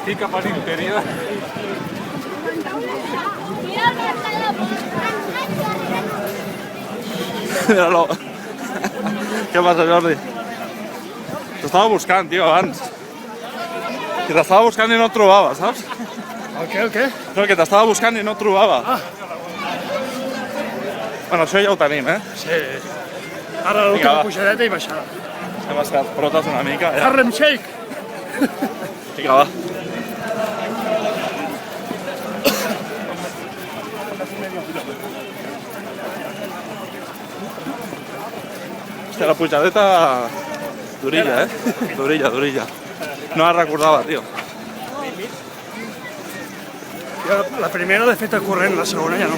Estic cap a l'interior. Mira-lo. Què passa, Jordi? T'estava buscant, tio, abans. Que t'estava buscant i no et trobava, saps? El què? No, que t'estava buscant i no et trobava. Bueno, això ja ho tenim, eh? Sí. Ara l'última pujadeta i baixada. Hem estat protes una mica, ja. Harlem Shake! Vinga, va. Hòstia, la pujadeta d'orilla, eh? D'orilla. No la recordava, tio. Jo la primera l'he feta corrent, la segona ja no.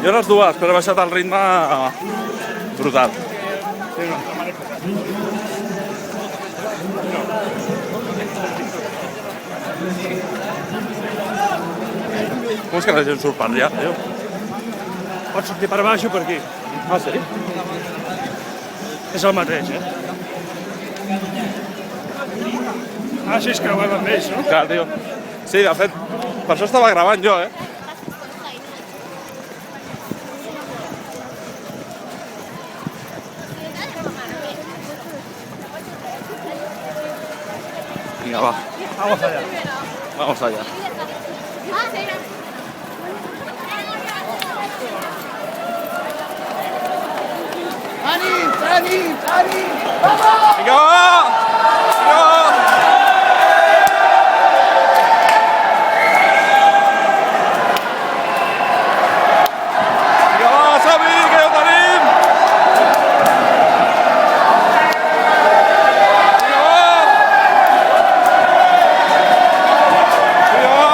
Jo les dues, però he baixat el ritme brutal. Com és que la gent surt per allà, tio? Pots sortir per baix o per aquí. Ah, sí? És el mateix, eh? Ah, sí, es creuava amb ells, no? Clar, tio. Sí, de fet, per això estava gravant jo, eh? Vinga, va. Vamos allá. Vamos allá. ¡Dani! Vinga, va! Vinga, va! Vinga, va, Xavi, que ja ho tenim! Vinga, va! Vinga, va!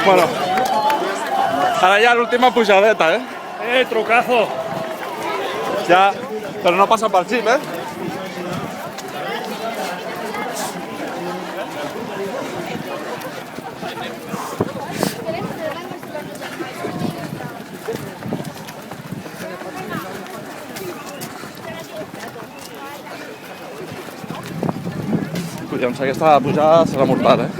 Bueno, ara ja l'última pujadeta, eh? Trucazo! Ja, però no passa pel xip, eh? Collons, aquesta pujada serà mortal, eh?